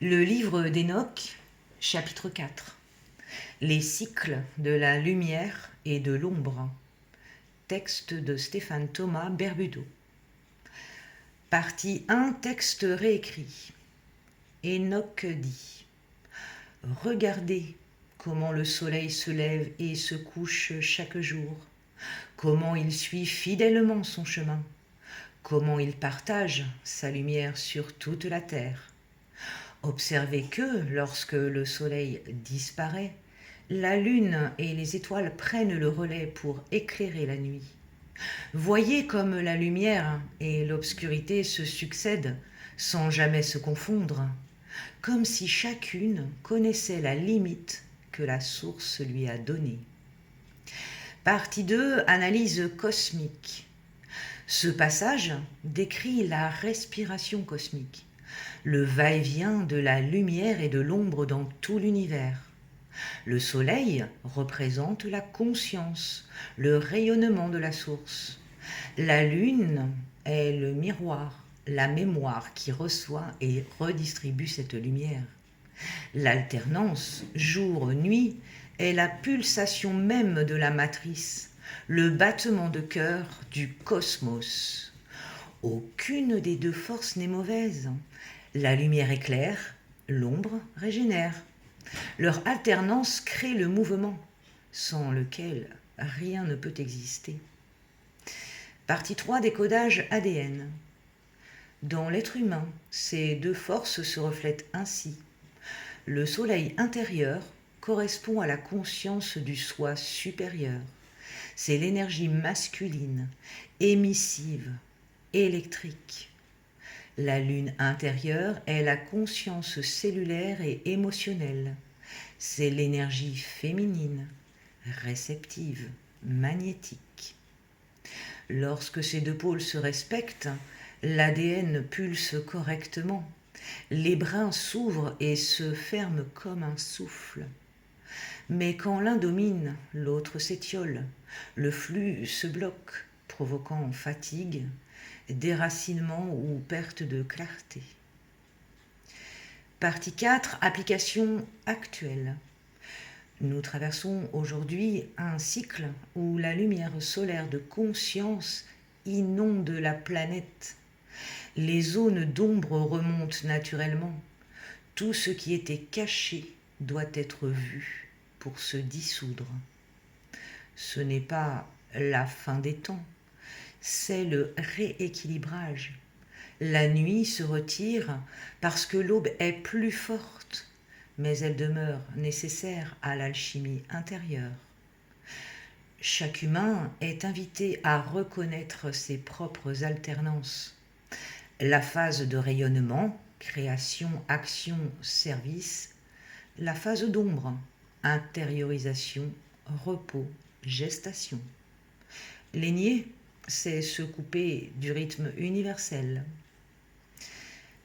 Le livre d'Enoch, chapitre 4. Les cycles de la lumière et de l'ombre. Texte de Stéphane Thomas Berbudo. Partie 1, texte réécrit. Enoch dit : Regardez comment le soleil se lève et se couche chaque jour, comment il suit fidèlement son chemin, comment il partage sa lumière sur toute la terre. Observez que, lorsque le soleil disparaît, la lune et les étoiles prennent le relais pour éclairer la nuit. Voyez comme la lumière et l'obscurité se succèdent sans jamais se confondre, comme si chacune connaissait la limite que la source lui a donnée. Partie 2, analyse cosmique. Ce passage décrit la respiration cosmique, le va-et-vient de la lumière et de l'ombre dans tout l'univers. Le soleil représente la conscience, le rayonnement de la source. La lune est le miroir, la mémoire qui reçoit et redistribue cette lumière. L'alternance jour-nuit est la pulsation même de la matrice, le battement de cœur du cosmos. Aucune des deux forces n'est mauvaise. La lumière éclaire, l'ombre régénère. Leur alternance crée le mouvement, sans lequel rien ne peut exister. Partie 3, décodage ADN. Dans l'être humain, ces deux forces se reflètent ainsi. Le soleil intérieur correspond à la conscience du soi supérieur. C'est l'énergie masculine, émissive, électrique. La lune intérieure est la conscience cellulaire et émotionnelle. C'est l'énergie féminine, réceptive, magnétique. Lorsque ces deux pôles se respectent, l'ADN pulse correctement. Les brins s'ouvrent et se ferment comme un souffle. Mais quand l'un domine, l'autre s'étiole. Le flux se bloque, provoquant fatigue, déracinement ou perte de clarté. Partie 4, application actuelle. Nous traversons aujourd'hui un cycle où la lumière solaire de conscience inonde la planète. Les zones d'ombre remontent naturellement. Tout ce qui était caché doit être vu pour se dissoudre. Ce n'est pas la fin des temps, c'est le rééquilibrage. La nuit se retire parce que l'aube est plus forte, mais elle demeure nécessaire à l'alchimie intérieure. Chaque humain est invité à reconnaître ses propres alternances. La phase de rayonnement, création, action, service. La phase d'ombre, intériorisation, repos, gestation. Les nier, c'est se couper du rythme universel.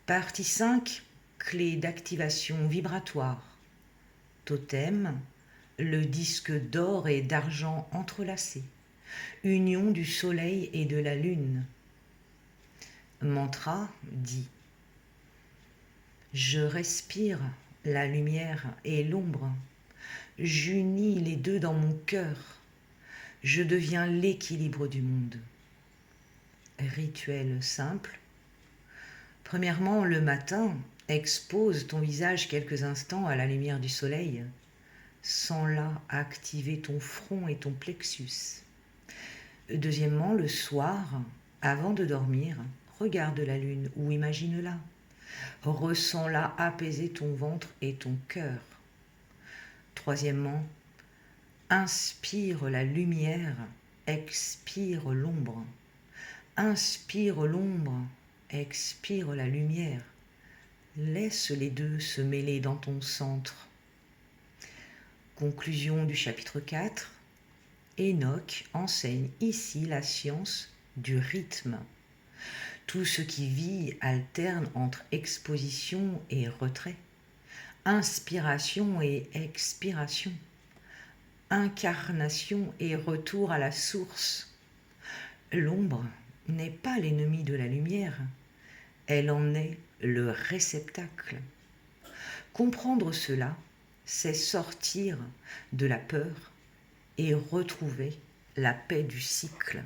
Partie 5, clé d'activation vibratoire. Totem, le disque d'or et d'argent entrelacé. Union du soleil et de la lune. Mantra dit : Je respire la lumière et l'ombre. J'unis les deux dans mon cœur. Je deviens l'équilibre du monde. Rituel simple. Premièrement, le matin, expose ton visage quelques instants à la lumière du soleil. Sens-la activer ton front et ton plexus. Deuxièmement, le soir, avant de dormir, regarde la lune ou imagine-la. Ressens-la apaiser ton ventre et ton cœur. Troisièmement, inspire la lumière, expire l'ombre. Inspire l'ombre, expire la lumière. Laisse les deux se mêler dans ton centre. Conclusion du chapitre 4. Enoch enseigne ici la science du rythme. Tout ce qui vit alterne entre exposition et retrait, inspiration et expiration, incarnation et retour à la source. L'ombre n'est pas l'ennemi de la lumière, elle en est le réceptacle. Comprendre cela, c'est sortir de la peur et retrouver la paix du cycle.